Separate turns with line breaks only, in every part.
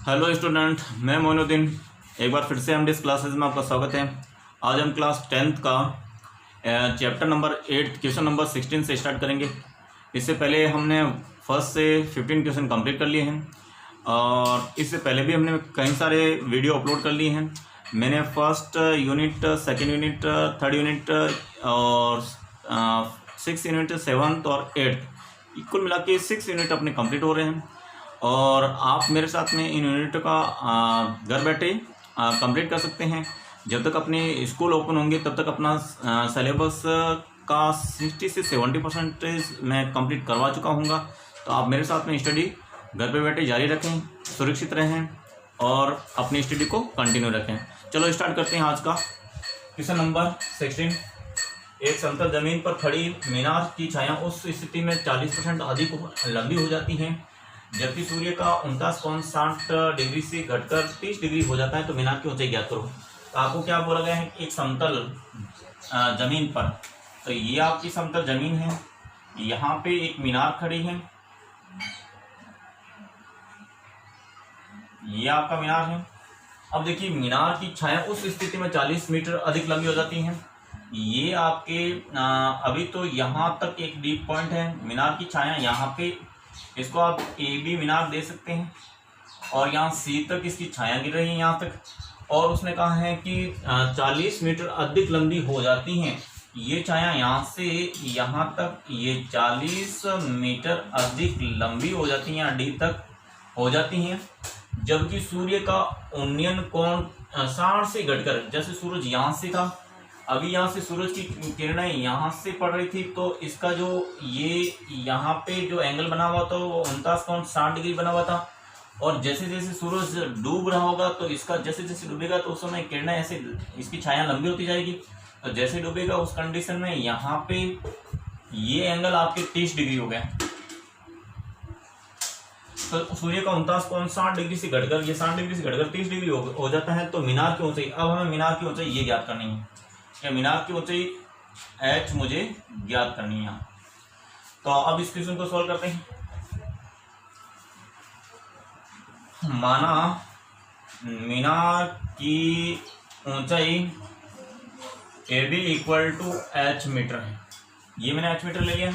Hello student, मैं मोइनुद्दीन एक बार फिर से एमडीएस क्लासेस में आपका स्वागत है। आज हम क्लास 10th का चैप्टर नंबर 8 क्वेश्चन नंबर 16 से स्टार्ट करेंगे। इससे पहले हमने फर्स्ट से 15 क्वेश्चन कंप्लीट कर लिए हैं और इससे पहले भी हमने कई सारे वीडियो अपलोड कर लिए हैं। मैंने first unit, second unit, third unit और 6 यूनिट, 7th और 8th कुल मिला के 6 यूनिट अपने कंप्लीट हो रहे हैं और आप मेरे साथ में इन यूनिट का घर बैठे कंप्लीट कर सकते हैं। जब तक अपने स्कूल ओपन होंगे तब तक अपना सिलेबस का 60 से 70% मैं कंप्लीट करवा चुका हूँगा। तो आप मेरे साथ में स्टडी घर पे बैठे जारी रखें, सुरक्षित रहें और अपनी स्टडी को कंटिन्यू रखें। चलो स्टार्ट करते हैं आज का क्वेश्चन नंबर 16। एक समतल जमीन पर खड़ी मीनार की छाया उस स्थिति में 40% अधिक लंबी हो जाती है जबकि सूर्य का 49.60 डिग्री से घटकर 30 डिग्री हो जाता है, तो मीनार की ऊंचाई ज्ञात करो। तो आपको क्या बोला गया है, एक समतल जमीन पर, तो ये आपकी समतल जमीन है, यहाँ पे एक मीनार खड़ी है, ये आपका मीनार है। अब देखिए मीनार की छाया उस स्थिति में 40 मीटर अधिक लंबी हो जाती है। ये आपके अभी तो यहाँ तक एक डीप पॉइंट है, मीनार की छाया यहाँ पे, इसको आप ए बी मीनार दे सकते हैं और यहाँ सी तक इसकी छाया गिर रही है यहाँ तक, और उसने कहा है कि 40 मीटर अधिक लंबी हो जाती हैं ये छाया यहाँ से यहाँ तक, ये 40 मीटर अधिक लंबी हो जाती हैं, यहाँ डी तक हो जाती हैं जबकि सूर्य का उन्नयन कोण 60 से घटकर, जैसे सूरज यहाँ से था, अभी यहाँ से सूरज की किरणें यहाँ से पड़ रही थी, तो इसका जो ये यहाँ पे जो एंगल बना हुआ था वो 49.60 डिग्री बना हुआ था। और जैसे जैसे सूरज डूब रहा होगा तो इसका जैसे जैसे डूबेगा तो उस समय किरणें ऐसे, इसकी छाया लंबी होती जाएगी। तो जैसे डूबेगा उस कंडीशन में यहाँ पे ये एंगल आपके 30 डिग्री हो गया, तो सूर्य का 49.60 डिग्री से घटकर, ये 60 डिग्री से घटकर 30 डिग्री हो जाता है। तो मीनार की ऊंचाई, अब हमें मीनार की ऊंचाई ये ज्ञात करनी है, या मीनार की ऊंचाई h मुझे ज्ञात करनी है। तो अब इस क्वेश्चन को सॉल्व करते हैं। माना मीनार की ऊंचाई AB equal to h metre है, ये मैंने h मीटर ले लिया।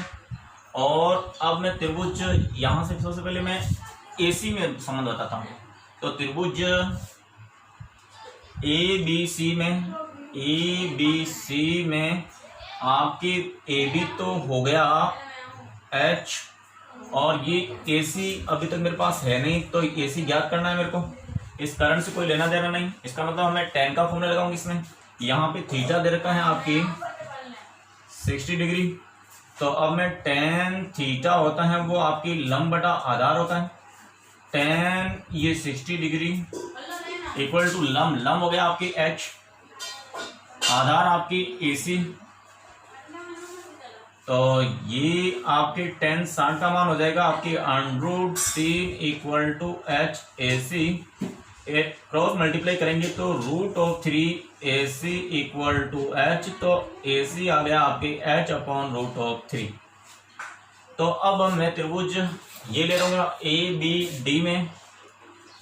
और अब मैं त्रिभुज, यहां से सबसे पहले मैं AC में संबंध बताता हूं। तो त्रिभुज ABC में आपकी AB तो हो गया H, और ये AC अभी तक मेरे पास है नहीं, तो AC ज्ञात करना है मेरे को। इस करंट से कोई लेना देना नहीं, इसका मतलब मैं tan का फॉर्मूला लगाऊंगी इसमें। यहाँ पे थीटा दे रखा है आपकी 60 डिग्री, तो अब मैं tan थीटा होता है वो आपकी लंब बटा आधार होता है, tan ये 60 डिग्री इक्वल टू लंब हो गया आपकी H, आधार आपकी AC, तो ये आपके tan 60 का मान हो जाएगा आपकी √3 equal to H AC, cross multiply करेंगे तो √3 AC इक्वल टू H, तो AC आ गया आपके H अपॉन √3। तो अब मैं त्रिभुज ये ले लूंगा ABD में।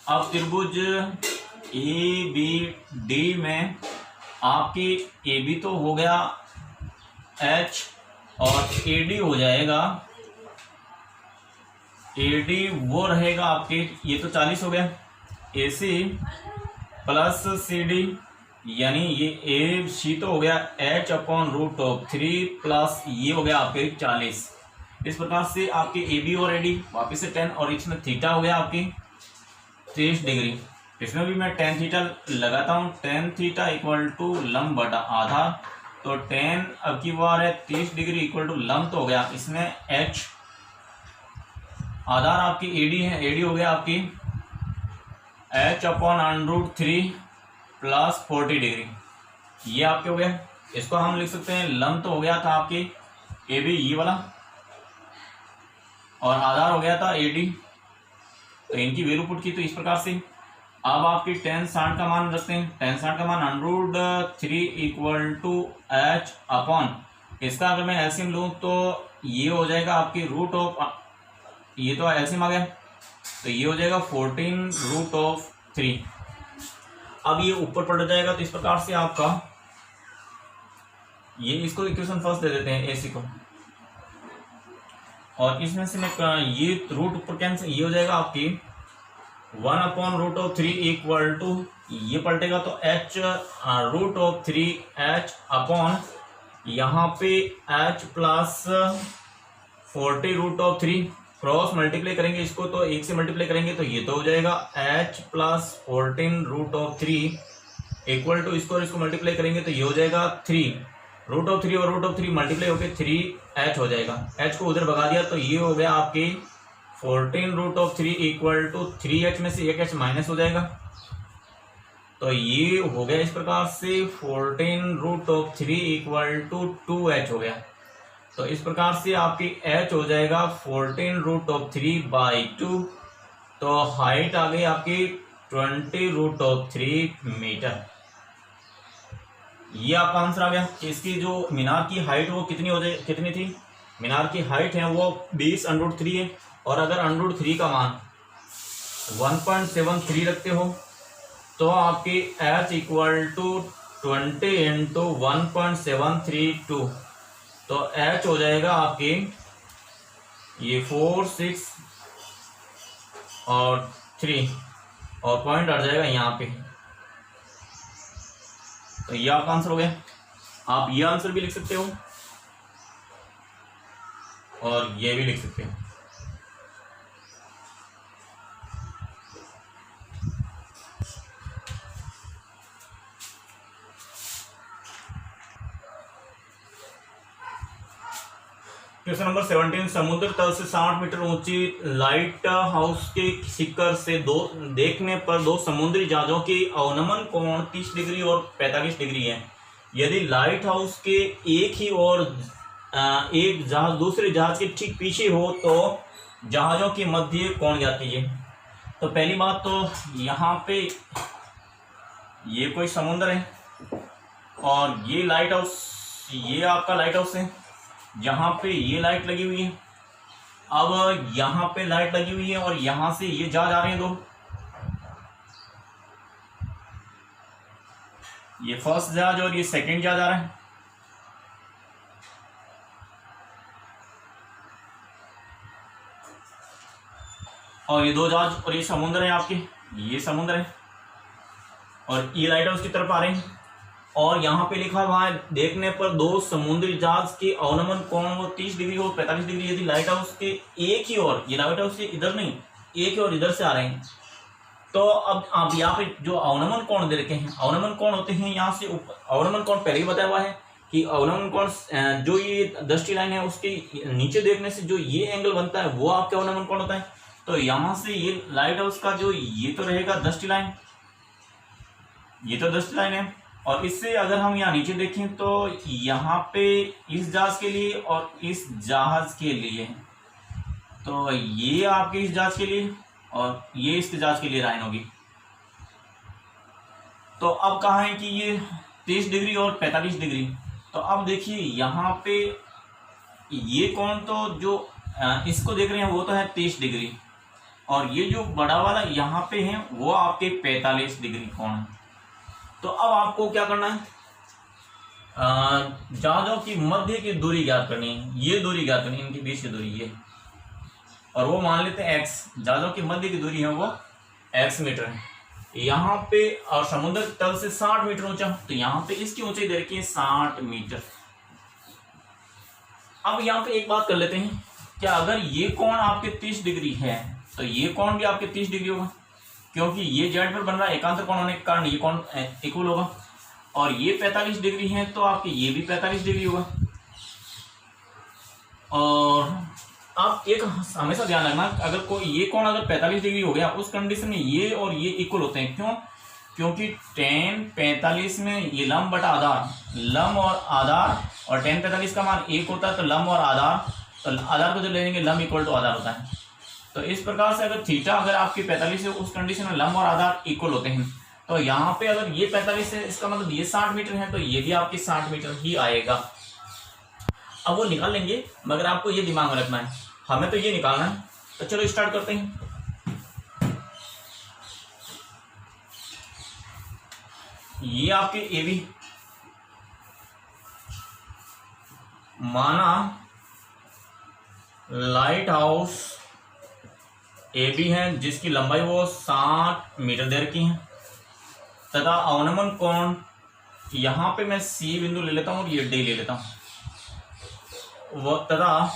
अब त्रिभुज ABD में आपकी AB तो हो गया H और AD हो जाएगा, AD वो रहेगा आपके, ये तो 40 हो गया, AC प्लस CD, यानी ये AC तो हो गया H अपॉन √3 प्लस ये हो गया आपके 40। इस प्रकार से आपके AB और AD वापस से 10, और इसमें थीटा हो गया आपकी 30 डिग्री। इसमें भी मैं tan थीटा लगाता हूँ, tan थीटा इक्वल टू लंब बटा आधार, तो tan अब की बार है 30 डिग्री इक्वल टू लंब तो हो गया, इसमें H, आधार आपकी AD है, AD हो गया आपकी H अपॉन √3 प्लस 40 डिग्री, ये आपके हो गया। इसको हम लिख सकते हैं, लंब तो हो गया था आपकी AB ये वाला, और आधार हो गया था AD, तो इनकी वैल्यू पुट की तो इस प्रकार से। अब आपकी tan 60 का मान रखते हैं, tan 60 का मान √3 इक्वल टू H अपॉन, इसका अगर मैं एलसीएम लूँ तो ये हो जाएगा आपकी √ऑफ, ये तो एलसीएम आ गया, तो ये हो जाएगा 14√3। अब ये ऊपर पड़ जाएगा, तो इस प्रकार से आपका ये इसको इक्वेशन फर्स्ट दे देते हैं AC को, और इसमें से मैं ये रूट ऊपर कैंसिल, ये हो जाएगा आपकी 1/√3 इक्वल टू, ये पलटेगा तो h√3h अपॉन यहाँ पे h प्लस 40√3, क्रॉस मल्टीप्लाई करेंगे इसको तो 1 से मल्टीप्लाई करेंगे तो ये तो हो जाएगा h प्लस 14√3 इक्वल टू इसको और इसको मल्टीप्लाई करेंगे तो ये हो जाएगा 3√3 और √3 मल्टीप्लाई होके 3h हो जाएगा। h को उधर भगा दिया तो ये हो गया आपके 14√3 इक्वल टू 3h में से एक h माइनस हो जाएगा, तो ये हो गया इस प्रकार से 14√3 इक्वल टू 2h हो गया। तो इस प्रकार से आपकी h हो जाएगा 14√3/2, तो हाइट आ गई आपकी 20√3 मीटर। ये आपका आंसर आ गया कि इसकी जो मीनार की हाइट वो कितनी थी, मीनार की हाइट है वो 20√3 है, और अगर √3 का मान 1.73 रखते हो तो आपकी h इक्वल टू 20 इंटू 1.732, तो h हो जाएगा आपकी ये 4, 6 और 3 और पॉइंट आ जाएगा यहाँ पे, तो ये आपका आंसर हो गया। आप ये आंसर भी लिख सकते हो और ये भी लिख सकते हो। क्वेश्चन नंबर 17, समुद्र तल से 60 मीटर ऊंची लाइट हाउस के शिखर से देखने पर दो समुद्री जहाजों की अवनमन कोण 30 डिग्री और 45 डिग्री है। यदि लाइट हाउस के एक ही और एक जहाज दूसरे जहाज के ठीक पीछे हो तो जहाजों के मध्य कोण ज्ञात कीजिए। तो पहली बात तो यहाँ पे ये कोई समुद्र है और ये लाइट हाउस, ये आपका लाइट हाउस है जहाँ पे ये लाइट लगी हुई है। अब यहाँ पे लाइट लगी हुई है और यहाँ से ये जहाज आ रहे हैं दो, ये फर्स्ट जहाज और ये सेकंड जहाज आ रहा है। और ये दो जहाज और ये समुद्र है आपके, ये समुद्र है और ये लाइट हाउस की तरफ आ रहे हैं। और यहाँ पे लिखा हुआ है देखने पर दो समुद्री जहाज के अवनमन कोण वो 30 डिग्री और 45 डिग्री। यदि लाइट हाउस के एक ही और, ये लाइट हाउस के इधर नहीं, एक ही और इधर से आ रहे हैं, तो अब आप यहाँ पे जो अवनमन कोण दे रखे हैं, अवनमन कोण होते हैं यहाँ से ऊपर। अवनमन कोण पहले ही बताया हुआ है कि अवनमन कोण जो ये दृष्टि लाइन है उसके नीचे देखने से जो ये एंगल बनता है वो आपके अवनमन कोण होता है। तो यहाँ से ये लाइट हाउस का जो ये तो रहेगा दृष्टि लाइन, ये तो दृष्टि लाइन है। और इससे अगर हम यहाँ नीचे देखें तो यहाँ पे इस जहाज के लिए और इस जहाज के लिए, तो ये आपके इस जहाज के लिए और ये इस जहाज के लिए लाइन होगी। तो अब कहा है कि ये 30 डिग्री और 45 डिग्री। तो अब देखिए यहाँ पे ये कोण तो जो इसको देख रहे हैं वो तो है 30 डिग्री, और ये जो बड़ा वाला यहाँ पे है वो आपके 45 डिग्री कोण है। तो अब आपको क्या करना है, जहाजों की मध्य की दूरी ज्ञात करनी है। ये दूरी ज्ञात करनी है, इनके बीच की दूरी ये, और वो मान लेते हैं x। जहाजों की मध्य की दूरी है वो x मीटर है यहाँ पे, और समुद्र तल से 60 मीटर ऊंचा, तो यहाँ पे इसकी ऊंचाई दे रखी है 60 मीटर। अब यहाँ पे एक बात कर लेते हैं, क्या अगर ये कोण आपके 30 डिग्री है तो ये कोण भी आपके 30 डिग्री होगा, क्योंकि ये जेड पर बन रहा है एकांतर कोण होने के कारण ये कोण इक्वल होगा। और ये 45 डिग्री है तो आपके ये भी 45 डिग्री होगा। और आप एक हमेशा ध्यान रखना, अगर कोई ये कोण अगर 45 डिग्री हो गया उस कंडीशन में ये और ये इक्वल होते हैं। क्यों? क्योंकि tan 45 में ये लंब बटा आधार, लंब और आधार, और tan 45 का मान 1 होता है तो लंब और आधार, तो आधार को जो लेंगे लंब इक्वल टू आधार होता है। तो इस प्रकार से अगर थीटा अगर आपकी 45 है उस कंडीशन में लंब और आधार इक्वल होते हैं। तो यहाँ पे अगर ये 45 है इसका मतलब ये 60 मीटर है, तो ये भी आपकी 60 मीटर ही आएगा। अब वो निकाल लेंगे, मगर आपको ये दिमाग में रखना है, हमें तो ये निकालना है। तो चलो स्टार्ट करते हैं। ये आपके ए बी, माना लाइट हाउस ए बी है जिसकी लंबाई वो 60 मीटर दे रखी है, तथा अवनमन कोण यहाँ पे मैं सी बिंदु ले लेता हूँ और ये डी ले लेता हूँ, वो तथा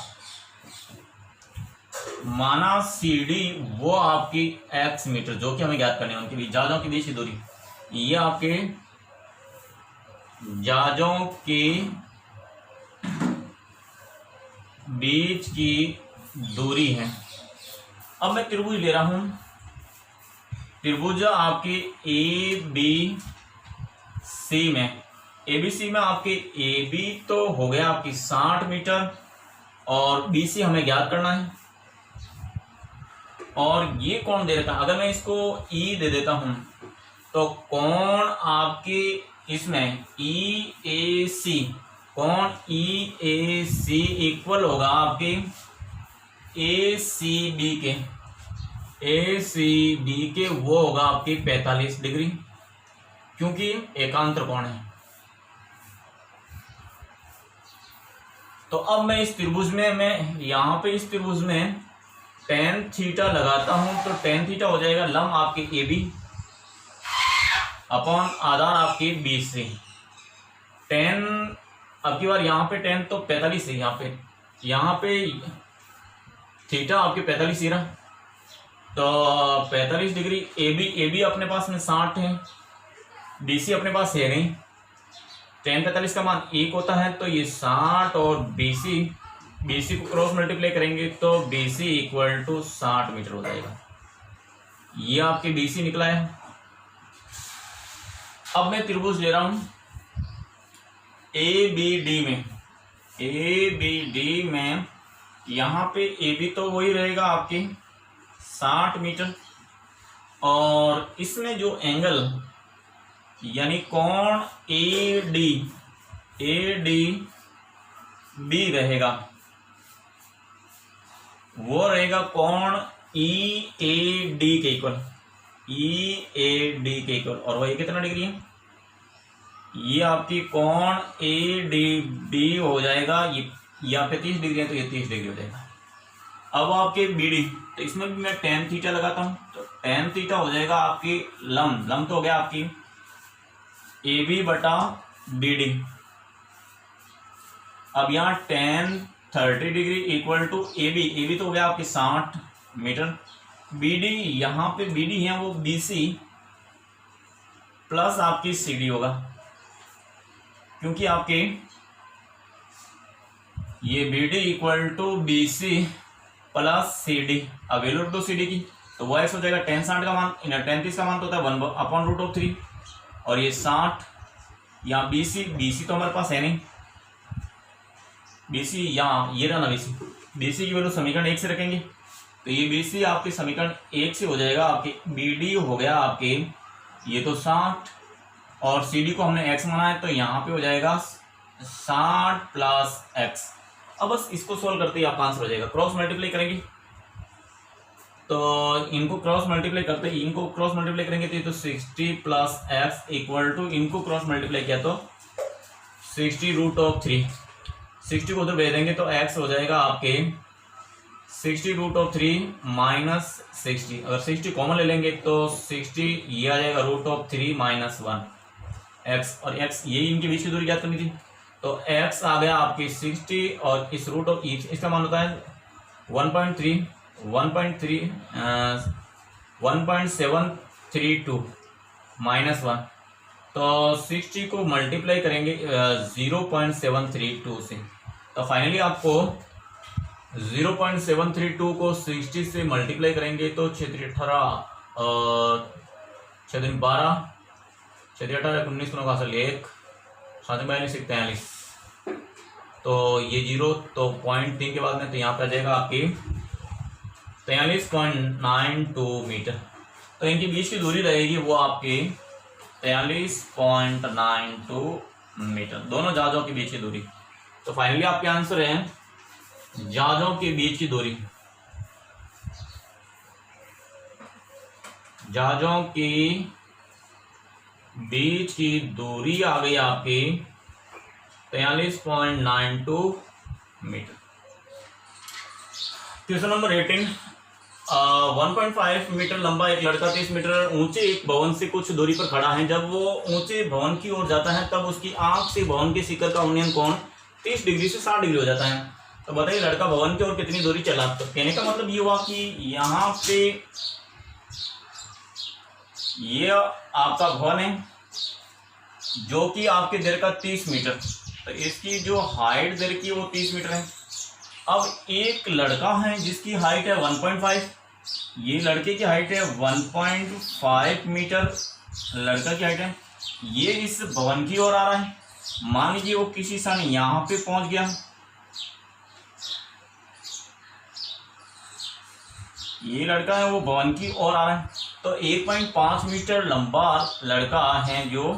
माना सी डी वो आपकी एक्स मीटर जो कि हमें ज्ञात करने हैं उनके बीच जहाजों के बीच की दूरी, ये आपके जहाजों के बीच की दूरी है। अब मैं त्रिभुज ले रहा हूं, त्रिभुज आपके ए बी सी में, ए बी सी में आपके ए बी तो हो गया आपकी 60 मीटर और बी सी हमें ज्ञात करना है, और ये कोण दे रखा है। अगर मैं इसको ई दे देता हूं तो कोण आपके इसमें ई ए सी, कोण ई ए सी इक्वल होगा आपके ए सी बी के, ए सी बी के वो होगा आपकी 45 डिग्री, क्योंकि एकांतर कोण है। तो अब मैं इस त्रिभुज में, मैं यहां पे इस त्रिभुज में टेन थीटा लगाता हूं तो टेन थीटा हो जाएगा लंब आपके ए बी अपॉन आधार आपके बी सी। टेन अब की बार यहाँ पे टेन तो 45 है, यहाँ पे थीटा आपके 45 ही रहा, तो 45 डिग्री ए बी अपने पास में 60 है, बी सी अपने पास है नहीं, टेन 45 का मान 1 होता है, तो ये 60 और बी सी को क्रॉस मल्टीप्लाई करेंगे तो B C equal to 60 metre हो जाएगा। ये आपके बी सी निकला है। अब मैं त्रिभुज ले रहा हूं ए बी डी में, यहाँ पे ए बी तो वही रहेगा आपके 60 मीटर, और इसमें जो एंगल यानी कोण ए डी बी रहेगा वो रहेगा कोण ई ए डी के इक्वल, और वही कितना डिग्री है, ये आपकी कोण ए डी बी हो जाएगा, ये यहाँ पे 30 डिग्री है तो ये 30 डिग्री हो जाएगा। अब आपके बी डी, तो इसमें भी मैं टेन थीटा लगाता हूं तो टेन थीटा हो जाएगा आपकी लंब तो हो गया आपकी ए बी बटा बी डी। अब यहाँ tan 30 degree equal to A B तो हो गया आपकी 60 मीटर, बी डी यहाँ पे बी डी है वो बी सी प्लस आपकी सी डी होगा, क्योंकि आपके ये B D equal to B C plus C D, अब वैल्यू टू सी डी की तो वो एक्स हो जाएगा, टेन 60 का मान, टेन 30 का मान तो होता है 1/√3, और ये 60 यहाँ बी सी तो हमारे पास है नहीं, बी सी यहाँ ये रहा ना, बी सी की वैल्यू समीकरण 1 से रखेंगे तो ये बी सी आपके समीकरण 1 से हो जाएगा, आपके बी डी हो गया आपके ये तो 60 और सी डी को हमने x माना है तो यहाँ पे हो जाएगा 60 प्लस एक्स। अब बस इसको सोल्व करते ही आपका आंसर हो जाएगा। क्रॉस मल्टीप्लाई करेंगे तो इनको क्रॉस मल्टीप्लाई करेंगे तो 60 प्लस एक्स इक्वल टू, इनको क्रॉस मल्टीप्लाई किया तो 60√3, 60 को उधर भेज देंगे तो x हो जाएगा आपके 60√3 माइनस 60, अगर 60 कॉमन ले लेंगे तो 60 ये आ जाएगा √3 माइनस 1 x, और x यही इनके बीच की दूरी ज्ञात करनी थी तो x आ गया आपकी 60 और इस इसका मान होता है 1.732 माइनस 1, तो 60 को मल्टीप्लाई करेंगे 0.732 से, तो फाइनली आपको 0.732 को 60 से मल्टीप्लाई करेंगे तो 6×18 6×12 6×18 19 का असल 1 7×42 तो ये 0 तो 0.3 के बाद में तो यहाँ पर आ जाएगा आपकी 43.92 मीटर, तो इनके बीच की दूरी रहेगी वो आपकी 43.92 मीटर, दोनों जहाजों के बीच की दूरी। तो फाइनली आपके आंसर है जहाजों के बीच की दूरी, जहाजों की बीच की दूरी आ गई आपकी 43.92 मीटर। क्वेश्चन नंबर 18, 1.5 मीटर लंबा एक लड़का 30 मीटर ऊंचे एक भवन से कुछ दूरी पर खड़ा है। जब वो ऊंचे भवन की ओर जाता है तब उसकी आंख से भवन के शिखर का उन्नयन कोण 30 डिग्री से 60 डिग्री हो जाता है। तो बताइए लड़का भवन की ओर कितनी दूरी चला। तो कहने का मतलब ये हुआ कि यहाँ पे ये आपका भवन है जो कि आपके दर का 30 मीटर, तो इसकी जो हाइट दर की वो 30 मीटर है। अब एक लड़का है जिसकी हाइट है 1.5, ये लड़के की हाइट है 1.5 मीटर, लड़का की हाइट है। ये इस भवन की ओर आ रहा है। मान लीजिए वो किसी क्षण यहाँ पे पहुंच गया, ये लड़का है वो भवन की ओर आ रहा है। तो 1.5 मीटर लंबा लड़का है जो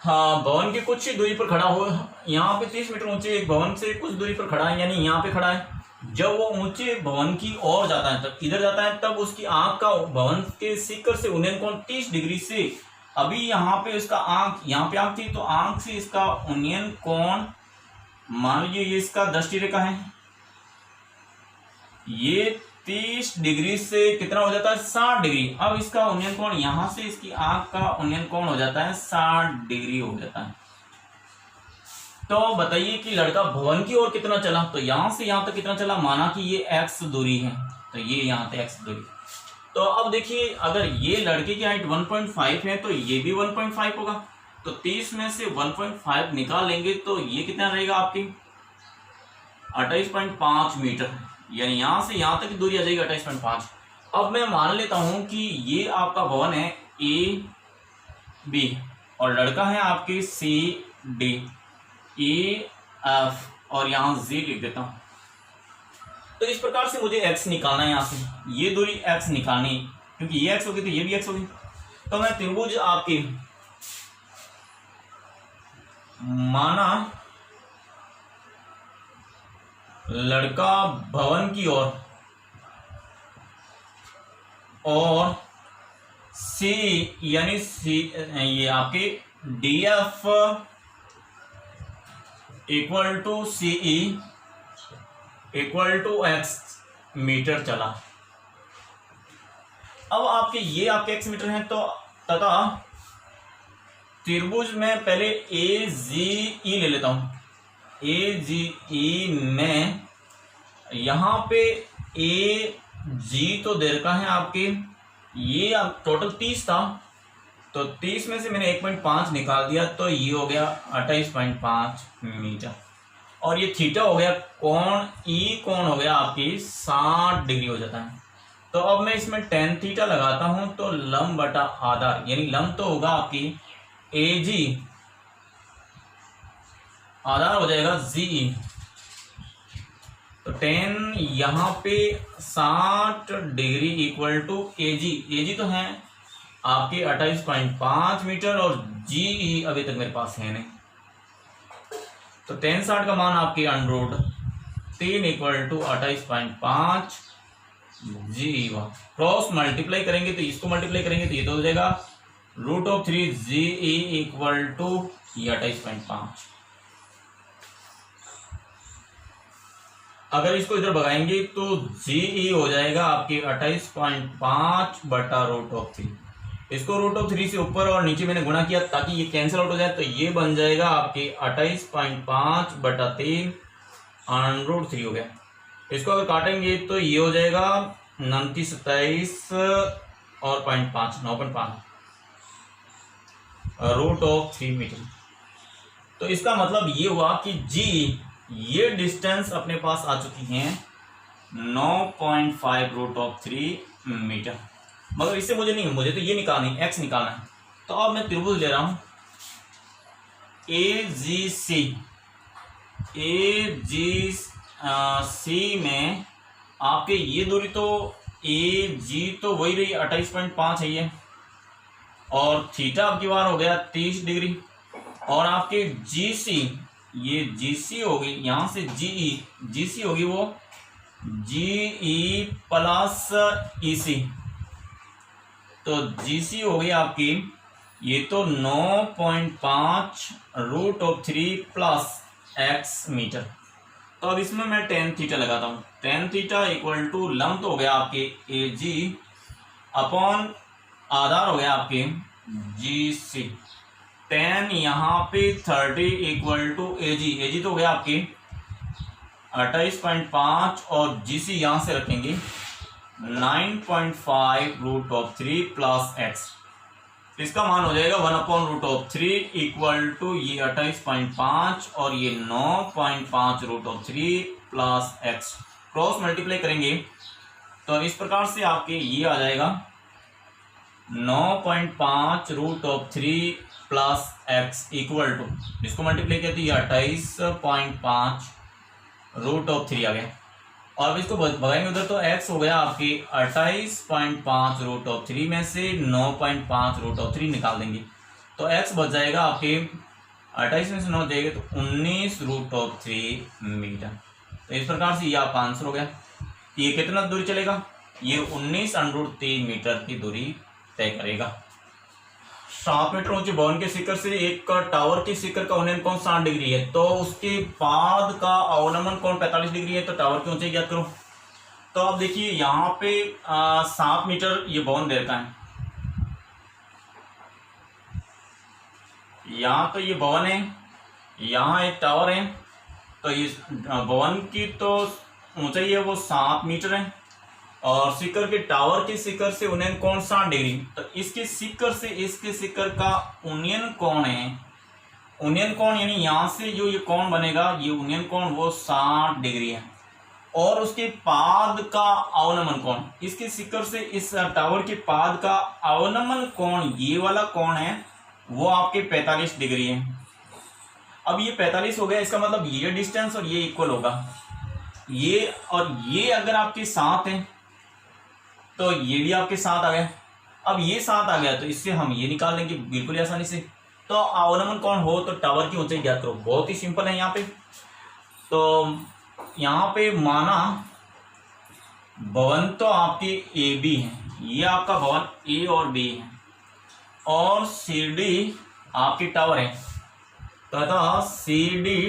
हाँ भवन की कुछ ही दूरी पर खड़ा हो, यहाँ पे 30 मीटर ऊंचे एक भवन से कुछ दूरी पर खड़ा है, यानी यहाँ पे खड़ा है। जब वो ऊंचे भवन की ओर जाता है तब इधर जाता है, तब उसकी आंख का भवन के शिखर से उन्नयन कोण 30 डिग्री से, अभी यहाँ पे इसका आंख, यहाँ पे आंख थी तो आंख से इसका उन्नयन कोण, मान लीजिए ये इसका दृष्टि रेखा है, ये 30 डिग्री से कितना हो जाता है 60 डिग्री। अब इसका उन्नयन कोण यहां से इसकी आंख का उन्नयन कोण हो जाता है 60 डिग्री हो जाता है। तो बताइए कि लड़का भवन की ओर कितना चला। तो यहां से यहां तक कितना चला, माना कि ये x दूरी है, तो ये यहां तक x दूरी। तो अब देखिए अगर ये लड़के की हाइट 1.5 है तो ये भी 1.5 होगा। तो 30 में से 1.5 निकाल लेंगे तो ये कितना रहेगा आपकी 28.5 मीटर, यानी यहां से यहां तक की दूरी आ जाएगी 28.5। अब मैं मान लेता हूं कि ये आपका भवन है ए बी और लड़का है आपके सी डी ई एफ और यहां जी लिख देता हूं। तो इस प्रकार से मुझे x निकालना है, यहां से ये दूरी x निकालनी, क्योंकि ये x होगी तो ये भी x होगी। तो मैं त्रिभुज आपकी माना लड़का भवन की ओर और सी यानी सी ये आपके DF equal to CE equal to x metre चला। अब आपके ये आपके x मीटर हैं, तो तथा त्रिभुज में पहले AGE ले लेता हूं। AGE में यहाँ पे AG तो दे रखा है आपके, ये आप टोटल 30 था, तो 30 में से मैंने 1.5 निकाल दिया तो ये हो गया 28.5 मीटर। और ये थीटा हो गया, कोण E कोण हो गया आपकी 60 डिग्री हो जाता है। तो अब मैं इसमें tan थीटा लगाता हूं तो लंब बटा आधार, यानी लंब तो होगा आपकी AG, आधार हो जाएगा GE। तो tan यहाँ पे 60 डिग्री इक्वल टू AG तो है आपके 28.5 मीटर और GE अभी तक मेरे पास है नहीं। तो tan 60 का मान आपके √3 equal to 28.5 GE। Cross multiply करेंगे तो इसको मल्टीप्लाई करेंगे तो ये तो हो जाएगा √3 GE इक्वल टू 28.5। अगर इसको इधर भगाएंगे तो GE हो जाएगा आपके 28.5 बटा √3। इसको √3 से ऊपर और नीचे मैंने गुणा किया ताकि ये कैंसिल आउट हो जाए, तो ये बन जाएगा आपके 28.5 बटा 3 √3 हो गया। इसको अगर काटेंगे तो ये हो जाएगा 29, 27 और 0.5 9.5 √3 मीटर। तो इसका मतलब ये हुआ कि GE ये डिस्टेंस अपने पास आ चुकी हैं 9.5 √3 मीटर। मगर इससे मुझे नहीं, मुझे तो ये निकालनी x निकालना है। तो अब मैं त्रिभुज ले रहा हूं AGC में आपके ये दूरी तो AG तो वही रही 28.5 है ये, और थीटा आपकी बार हो गया 30 डिग्री, और आपके GC ये GC होगी, यहाँ से GC होगी वो GE प्लस EC, तो GC होगी आपकी ये तो 9.5 √3 प्लस x मीटर। तो अब इसमें मैं tan थीटा लगाता हूँ। tan थीटा इक्वल टू लंब तो हो गया आपके AG अपॉन आधार हो गया आपके GC। tan यहाँ पे 30 इक्वल टू AG तो हो गया आपके 28.5 और GC यहाँ से रखेंगे 9.5 √3 प्लस x। इसका मान हो जाएगा 1/√3 इक्वल टू ये 28.5 और ये 9.5 √3 प्लस x। क्रॉस मल्टीप्लाई करेंगे तो इस प्रकार से आपके ये आ जाएगा 9.5 √3 प्लस x इक्वल टू, इसको मल्टीप्लाई किया तो ये 28.5 √3 आ गया। और अब इसको भगाएंगे उधर तो x हो गया आपकी 28.5 √3 में से 9.5 √3 निकाल देंगे तो x बच जाएगा आपके 28 में से 9 जाएगा तो 19 √3 मीटर। तो इस प्रकार से ये आपका आंसर हो गया। ये कितना दूरी चलेगा, ये 19 √3 मीटर की दूरी तय करेगा। 7 मीटर ऊंचे भवन के शिखर से एक टावर के शिखर का उन्नयन कोण 60 डिग्री है, तो उसके बाद का अवनमन कोण 45 डिग्री है, तो टावर की ऊंचाई ज्ञात करो। तो अब देखिए यहाँ पे 7 मीटर ये भवन दे रखा है, यहाँ तो ये भवन है, यहाँ एक टावर है, तो इस भवन की तो ऊंचाई है वो 7 मीटर है और शिखर के टावर के शिखर से उन्नयन कोण 60 डिग्री। तो इसके शिखर से इसके शिखर का उन्नयन कोण है, उन्नयन कोण यानी यहाँ से जो ये कोण बनेगा ये उन्नयन कोण वो 60 डिग्री है। और उसके पाद का अवनमन कोण, इसके शिखर से इस टावर के पाद का अवनमन कोण ये वाला कोण है वो आपके 45 डिग्री है। अब ये 45 हो गया, इसका मतलब ये डिस्टेंस और ये इक्वल होगा, ये और ये अगर आपके साथ हैं तो ये भी आपके साथ आ गया। अब ये साथ आ गया तो इससे हम ये निकाल लेंगे बिल्कुल आसानी से। तो अवनमन कोण हो तो टावर की ऊंचाई ज्ञात करो, बहुत ही सिंपल है यहाँ पे। तो यहाँ पे माना भवन तो आपके ए बी है, ये आपका भवन ए और बी है और सी डी आपकी टावर है, तथा सी डी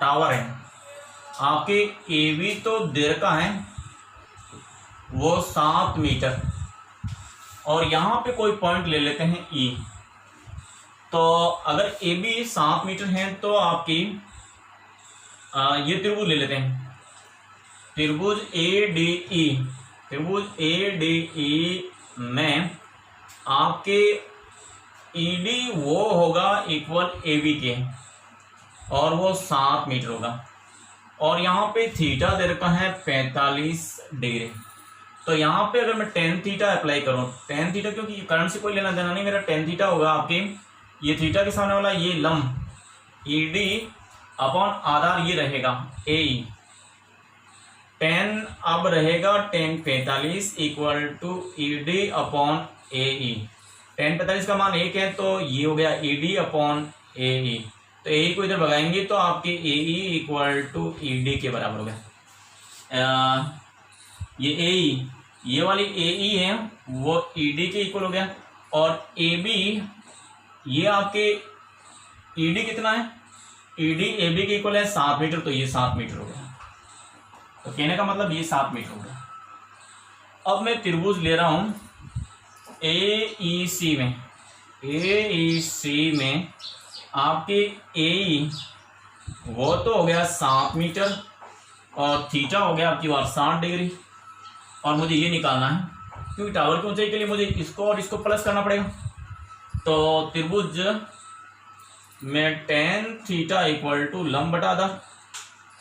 टावर है। आपके ए बी तो देर का है वो 7 मीटर और यहाँ पे कोई पॉइंट ले लेते हैं ई। तो अगर ए बी 7 मीटर है तो आपकी ये त्रिभुज ले लेते हैं, त्रिभुज ए डी ई, त्रिभुज ए डी ई में आपके ई डी वो होगा इक्वल ए बी के और वो 7 मीटर होगा और यहाँ पे थीटा दे रखा है 45 डिग्री। तो यहाँ पे अगर मैं tan थीटा अप्लाई करूँ, tan थीटा क्योंकि करंट से कोई लेना देना नहीं, मेरा tan थीटा होगा आपके ये थीटा के सामने वाला ये लंब ई डी अपॉन आधार ये रहेगा ए ई। tan अब रहेगा tan 45 equal to E D upon A E. tan 45 का मान 1 है तो ये हो गया ई डी अपॉन ए ई। तो ए को इधर भगाएंगे तो आपके A E equal to E D के बराबर हो गया। ये ए ई, ये वाली ए ई है वो ई डी के इक्वल हो गया और ए बी ये आपके ई डी कितना है, ई डी ए बी के इक्वल है 7 मीटर, तो ये 7 मीटर हो गया। तो कहने का मतलब ये 7 मीटर हो गया। अब मैं त्रिभुज ले रहा हूँ ए ई सी में, ए ई सी में आपके ए ई वो तो हो गया 7 मीटर और थीटा हो गया आपकी बार 60 डिग्री और मुझे ये निकालना है क्योंकि टावर की ऊंचाई के लिए मुझे इसको और इसको प्लस करना पड़ेगा। तो त्रिभुज में tan थीटा इक्वल टू लंब बटा आधार,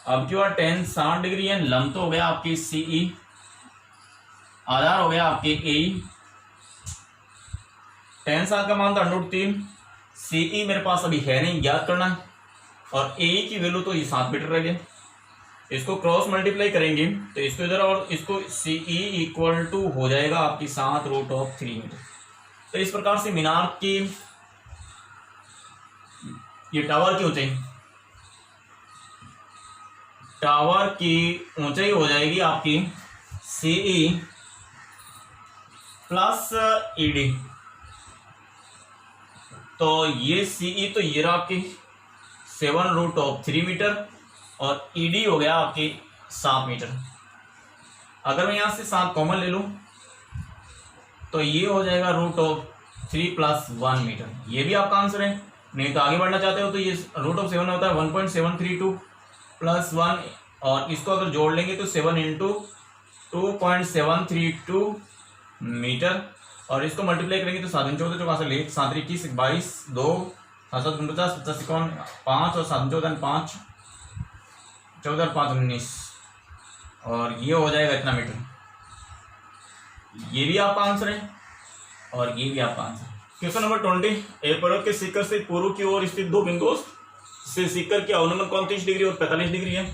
अब की बार tan 60 डिग्री है, लंब तो हो गया आपकी सी ई, आधार हो गया आपके ए ई। tan 60 का मान था √3, सी ई मेरे पास अभी है नहीं, ज्ञात करना है और ए ई की वैल्यू तो ये 7 मीटर रह गया। इसको क्रॉस मल्टीप्लाई करेंगे तो इसको इधर और इसको सी ई इक्वल टू हो जाएगा आपकी 7√3 मीटर। तो इस प्रकार से मीनार की ये टावर की ऊंचाई हो जाएगी आपकी CE प्लस ED। तो ये CE तो ये रहा आपकी 7√3 मीटर और ED हो गया आपकी 7 मीटर। अगर मैं यहाँ से 7 कॉमन ले लूँ तो ये हो जाएगा √3 + 1 मीटर। ये भी आपका आंसर है। नहीं तो आगे बढ़ना चाहते हो तो ये √7 होता है 1.732 + 1 और इसको अगर जोड़ लेंगे तो 7 × 2.732 मीटर और इसको मल्टीप्लाई करेंगे तो 7 × 14 = 7 7 × 21 22 2 7 7 49 50 51 5 और 7 14 5 14 5 19 और ये हो जाएगा इतना मीटर। ये भी आपका आंसर है और ये भी आपका आंसर। क्वेश्चन नंबर 20, एक पर्वत के शिखर से पूर्व की ओर स्थित दो बिंदुओं से शिखर की अवनमन कोण 30 डिग्री और 45 डिग्री है।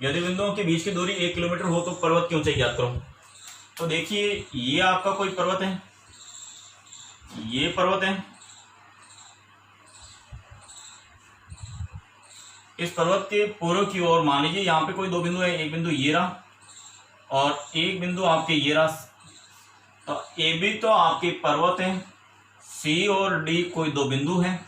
यदि बिंदुओं के बीच की दूरी 1 किलोमीटर हो तो पर्वत की ऊंचाई ज्ञात करो। तो देखिए ये आपका कोई पर्वत है, ये पर्वत है। इस पर्वत के पूर्व की ओर मान लीजिए यहाँ पे कोई दो बिंदु है, एक बिंदु ये रहा और एक बिंदु आपके ये रहा। तो AB तो आपके पर्वत है, C और D कोई दो बिंदु हैं।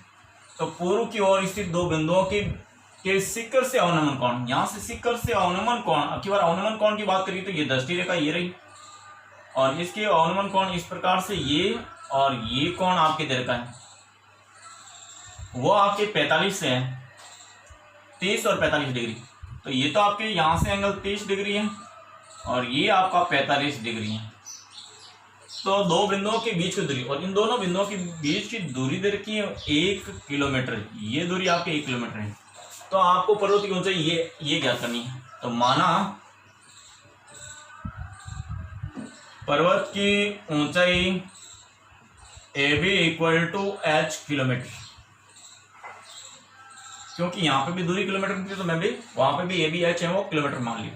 तो पूर्व की ओर स्थित दो बिंदुओं के शिखर से अवनमन कोण, यहाँ से शिखर से अवनमन कोण, अब की बार अवनमन कोण की बात करिए तो ये दृष्टि रेखा ये रही और इसके अवनमन कोण इस प्रकार से ये और ये कोण आपके दे रखा है, वो आपके 45 से है, 30 और 45 डिग्री। तो ये तो आपके यहाँ से एंगल 30 डिग्री है और ये आपका 45 डिग्री है। तो दो बिंदुओं के बीच की दूरी और इन दोनों बिंदुओं के बीच की दूरी दे रखी है 1 किलोमीटर। ये दूरी आपके 1 किलोमीटर है। तो आपको पर्वत की ऊंचाई ये ज्ञात करनी है। तो माना पर्वत की ऊंचाई AB = H किलोमीटर, क्योंकि यहाँ पे भी दूरी किलोमीटर थी तो मैं भी वहां पे भी AB H है वो किलोमीटर मान लिया।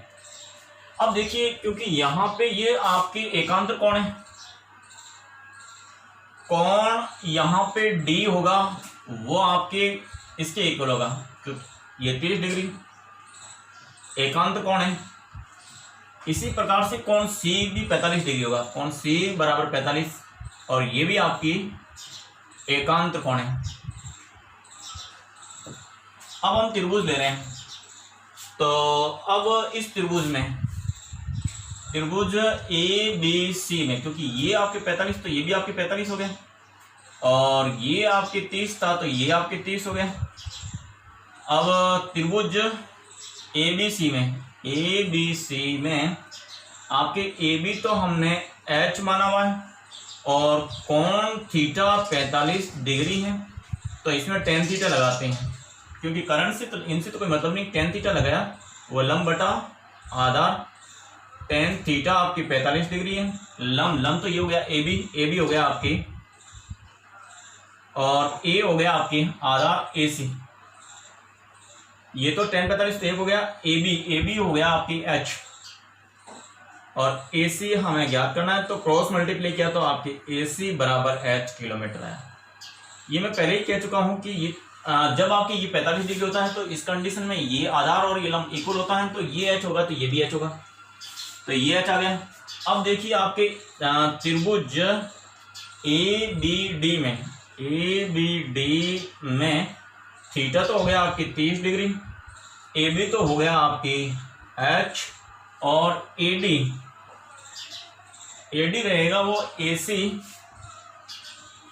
अब देखिए क्योंकि यहाँ पे ये आपकी एकांतर कोण है, कोण यहाँ पे D होगा वो आपके इसके इक्वल होगा क्योंकि ये 30 डिग्री एकांत कोण है। इसी प्रकार से कोण C भी 45 डिग्री होगा, कोण C = 45 और ये भी आपकी एकांत कोण है। अब हम त्रिभुज ले रहे हैं। तो अब इस त्रिभुज में त्रिभुज ABC में, क्योंकि ये आपके 45 तो ये भी आपके 45 हो गए और ये आपके 30 था तो ये आपके 30 हो गए। अब त्रिभुज ABC में आपके AB तो हमने H माना हुआ है और कोण थीटा 45 डिग्री है। तो इसमें tan थीटा लगाते हैं क्योंकि करंट से तो इनसे तो कोई मतलब नहीं। tan थीटा लगाया वो लंब बटा आधार, tan थीटा आपकी 45 डिग्री है। लंब तो ये हो गया AB हो गया आपकी और A हो गया आपकी आधार AC। ये तो tan 45 तो एक हो गया, AB हो गया आपकी H और AC हमें ज्ञात करना है। तो क्रॉस मल्टीप्लाई किया तो आपकी AC = H किलोमीटर है। ये मैं पहले ही कह चुका हूं कि ये जब आपकी ये 45 डिग्री होता है तो इस कंडीशन में ये आधार और ये लंब इक्वल होता है, तो ये H होगा तो ये भी H होगा। तो ये H आ गया। अब देखिए आपके त्रिभुज ABD में थीटा तो हो गया आपकी 30 डिग्री, AB तो हो गया आपकी H और AD रहेगा वो AC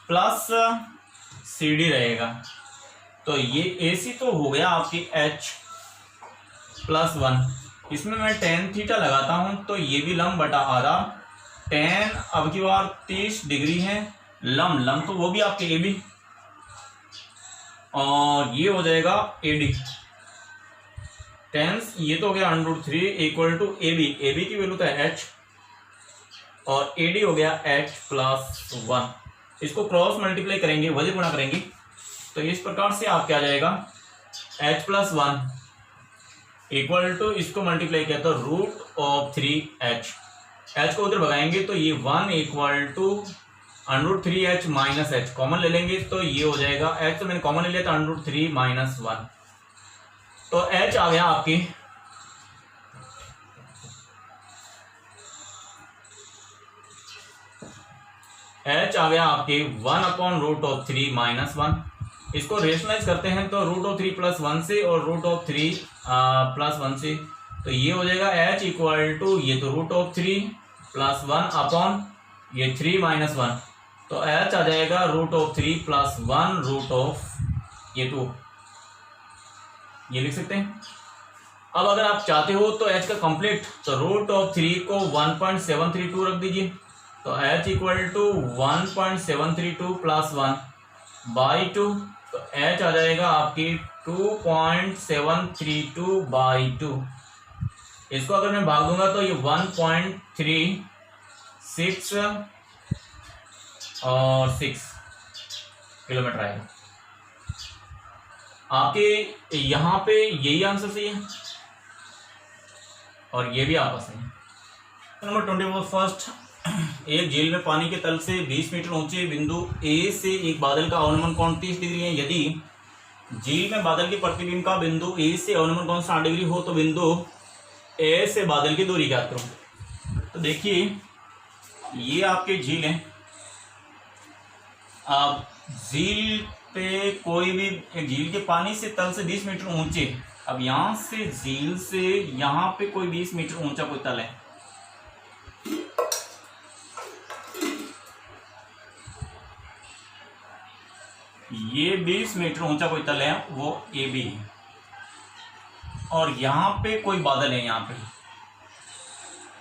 प्लस CD रहेगा। तो ये AC तो हो गया आपकी H + 1। इसमें मैं tan थीटा लगाता हूं तो ये भी लंब बटा आधा, tan अब की बार 30 डिग्री है, लंब तो वो भी आपके AB और ये हो जाएगा AD। tan ये तो हो गया √3 = AB की वैल्यू तो है H और AD हो गया H + 1। इसको क्रॉस मल्टीप्लाई करेंगे, वजन गुणा करेंगे तो इस प्रकार से आपके आ जाएगा H + 1 = इसको मल्टीप्लाई किया तो √3H। H को उधर भगाएंगे तो ये 1 = √3h माइनस h कॉमन ले लेंगे तो ये हो जाएगा, h तो मैंने कॉमन ले लिया था, √3 माइनस 1, तो h आ गया आपकी h आ गया आपके 1/√3 माइनस 1। इसको रेशनलाइज करते हैं तो √3 प्लस 1 से और √3 प्लस 1 से, तो ये हो जाएगा h इक्वल टू ये तो √3 प्लस 1 अपॉन ये 3 माइनस 1, तो h आ जाएगा √3 प्लस 1 ये 2, ये लिख सकते हैं। अब अगर आप चाहते हो तो h का कंप्लीट, तो √3 को 1.732 रख दीजिए, तो h equal to 1.732 plus 1 by 2, तो h आ जाएगा आपकी 2.732 बाई 2। इसको अगर मैं भाग दूंगा तो ये 1.36 और 6 किलोमीटर आएगा। आपके यहाँ पे यही आंसर सही है और ये भी आपस में। नंबर 24 फर्स्ट, एक झील में पानी के तल से 20 मीटर ऊंचे बिंदु ए से एक बादल का अवनमन कोण 30 डिग्री है। यदि झील में बादल के प्रतिबिंब का बिंदु ए से अवनमन कोण 60 डिग्री हो तो बिंदु ए से बादल की दूरी ज्ञात करो। तो देखिए ये आपके झील है, आप झील पे कोई भी एक झील के पानी से तल से 20 मीटर ऊंचे, अब यहाँ से झील से यहाँ पे कोई 20 मीटर ऊंचा कोई तल है, ये 20 मीटर ऊंचा कोई तल है, वो ए बी है, और यहाँ पे कोई बादल है। यहाँ पे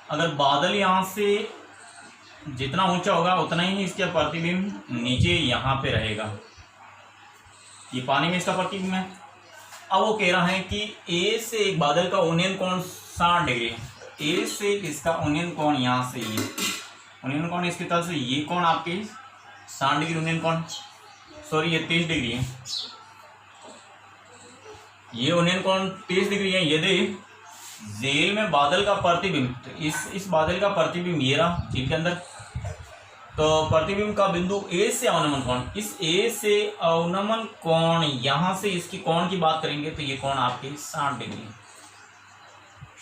अगर बादल यहाँ से जितना ऊंचा होगा उतना ही इसका प्रतिबिंब नीचे यहाँ पे रहेगा, ये पानी में इसका प्रतिबिंब है। अब वो कह रहा है कि ए से एक बादल का उन्नयन कोण 60 डिग्री है, ए से इसका उन्नयन कोण यहाँ से ये उन्नयन कोण इसके तल से ये कोण आपके 60 डिग्री उन्नयन कोण, सॉरी ये 30 डिग्री है, ये उन्नयन कोण 30 डिग्री है। यदि झील में बादल का प्रतिबिंब, तो इस बादल का प्रतिबिंब ये रहा झील के अंदर, तो प्रतिबिंब का बिंदु ए से अवनमन कोण, इस ए से अवनमन कोण यहाँ से इसकी कोण की बात करेंगे तो ये कोण आपके 60 डिग्री है,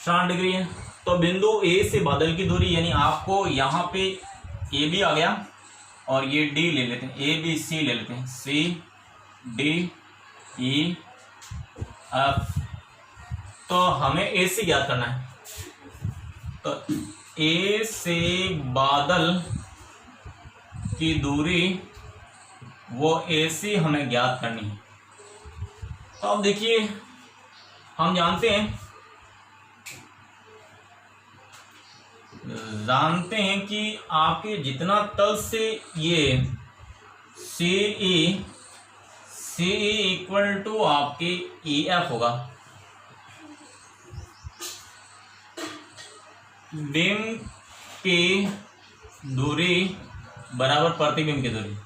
60 डिग्री है। तो बिंदु ए से बादल की दूरी, यानी आपको यहाँ पे ए बी आ गया और ये डी ले लेते हैं, ए बी सी ले लेते हैं, सी डी ई एफ, तो हमें ए से ज्ञात करना है, तो ए से बादल की दूरी वो ए सी हमें ज्ञात करनी है। तो अब देखिए हम जानते हैं कि आपके जितना तल से ये सी ई इक्वल टू आपके ई एफ होगा, बिंब की दूरी बराबर प्रतिबिंब की दूरी,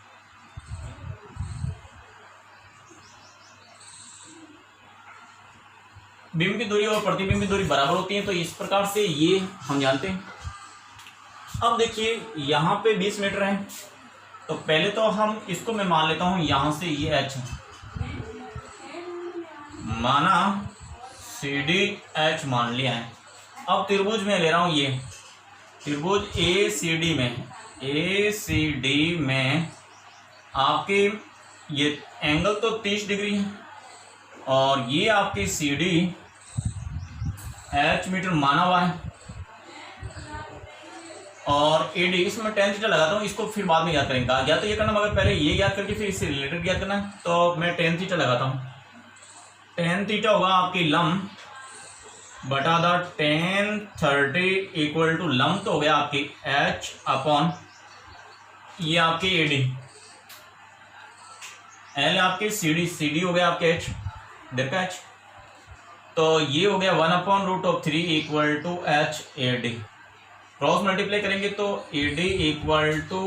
बिंब की दूरी और प्रतिबिंब की दूरी बराबर होती है, तो इस प्रकार से ये हम जानते हैं। अब देखिए यहाँ पे 20 मीटर है, तो पहले तो हम इसको मैं मान लेता हूँ यहाँ से ये h माना, सी डी एच मान लिया है। अब त्रिभुज में ले रहा हूँ, ये त्रिभुज ए सी डी में आपके ये एंगल तो 30 डिग्री है और ये आपकी सी डी एच मीटर माना हुआ है और ए डी, इसमें tan थीटा लगाता हूँ, इसको फिर बाद में याद करेंगे। या तो ये करना, मगर पहले ये याद करके फिर इससे रिलेटेड याद करना है, तो मैं tan थीटा लगाता हूँ। tan थीटा होगा आपकी लंब बटा द tan 30 इक्वल टू लंब तो हो गया आपकी h अपॉन ये आपकी ए डी, एल आपके सी डी हो गया आपके h, देखा h, तो ये हो गया 1/√3 equal to h A D, cross multiply करेंगे तो A D equal to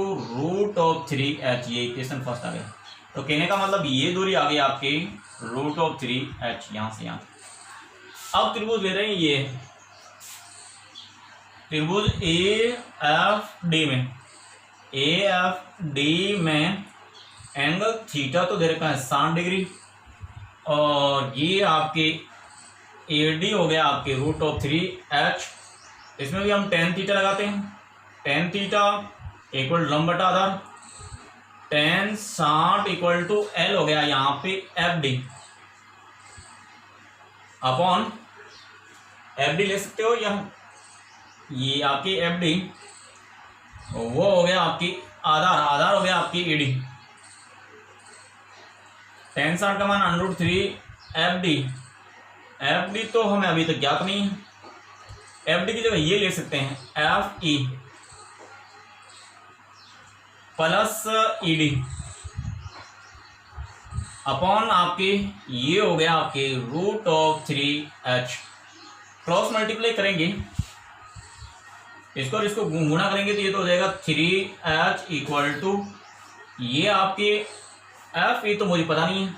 √3h, ये इक्वेशन फर्स्ट आ गया। तो कहने का मतलब ये दूरी आ गई आपकी √3h यहाँ से यहाँ। अब त्रिभुज ले रहे हैं, ये त्रिभुज ए एफ डी में ए एफ डी में एंगल थीटा तो दे रखा है 60 डिग्री, और ये आपके ए डी हो गया आपके √3h। इसमें भी हम tan थीटा लगाते हैं। tan थीटा इक्वल लंब बटा आधार, tan 60 इक्वल टू L हो गया यहाँ पे F D upon F D ले सकते हो, या ये आपकी एफ डी वो हो गया आपकी आधार, आधार हो गया आपकी ई डी। tan 60 का मान √3 एफ डी, एफ डी तो हमें अभी तक ज्ञात नहीं है। एफ डी की जगह ये ले सकते हैं एफ ई प्लस ई डी अपॉन आपके ये हो गया आपके √3h। क्रॉस मल्टीप्लाई करेंगे इसको और इसको गुणा करेंगे तो ये तो हो जाएगा 3h इक्वल टू ये आपके एफ ई तो मुझे पता नहीं है,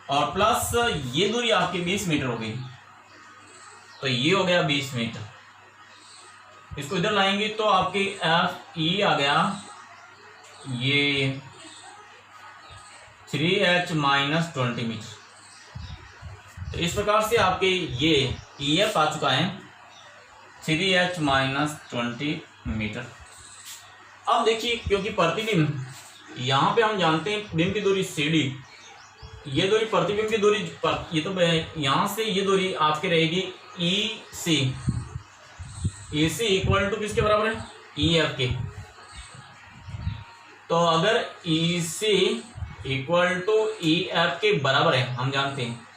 और प्लस ये दूरी आपकी 20 मीटर हो गई, तो ये हो गया 20 मीटर। इसको इधर लाएंगे तो आपकी एफ ई आ गया ये 3h माइनस 20 मीटर। तो इस प्रकार से आपके ये ई एफ आ चुका है 3h माइनस 20 मीटर। अब देखिए, क्योंकि प्रतिबिंब यहाँ पे हम जानते हैं बिंब की दूरी सी डी, ये दूरी प्रतिबिंब की दूरी ये तो यहाँ से ये दूरी आपकी रहेगी ई सी। ई सी इक्वल टू किसके बराबर है? ई एफ के। तो अगर ई सी इक्वल टू ई एफ के बराबर है, हम जानते हैं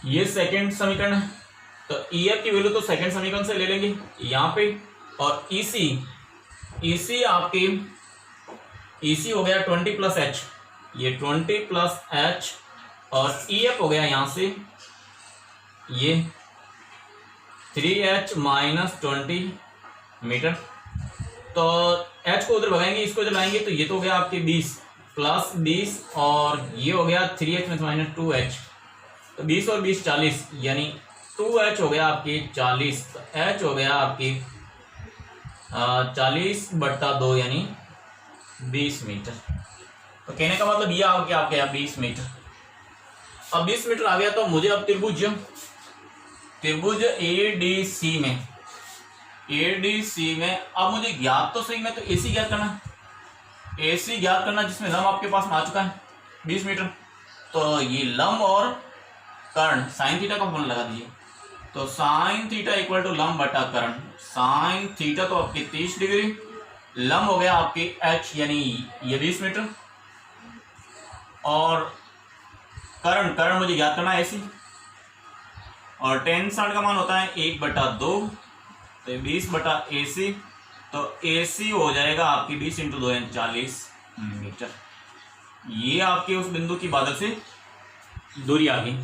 ये सेकंड समीकरण है, तो ई एफ की वैल्यू तो सेकंड समीकरण से ले लेंगे यहाँ पे, और ई सी आपकी ई सी हो गया 20 प्लस एच, ये 20 प्लस एच, और ई एफ हो गया यहाँ से ये 3h माइनस 20 मीटर। तो h को उधर भगाएंगे, इसको इधर लाएंगे तो ये तो हो गया आपके 20 प्लस 20, और ये हो गया 3h माइनस 2h, तो 20 और 20 40, यानी 2h हो गया आपकी 40, तो h हो गया आपकी 40/2 यानी 20 मीटर। तो कहने का मतलब ये आ गया आपके 20 मीटर। अब 20 मीटर आ गया तो मुझे अब त्रिभुज ए डी सी में अब मुझे ज्ञात तो सही में तो AC ज्ञात करना है, AC ज्ञात करना जिसमें लंब आपके पास में आ चुका है 20 मीटर। तो ये लंब और कर्ण साइन थीटा का फॉर्मूला लगा दीजिए, तो साइन थीटा इक्वल टू लंब बटा कर्ण। साइन थीटा तो आपकी 30 डिग्री, लंब हो गया आपकी h यानी ये 20 मीटर, और कर्ण मुझे ज्ञात करना है AC, और tan 60 का मान होता है 1/2, तो 20/AC, तो AC हो जाएगा आपकी 20 × 2 यानी 40 मीटर। ये आपके उस बिंदु की बादल से दूरी आ गई।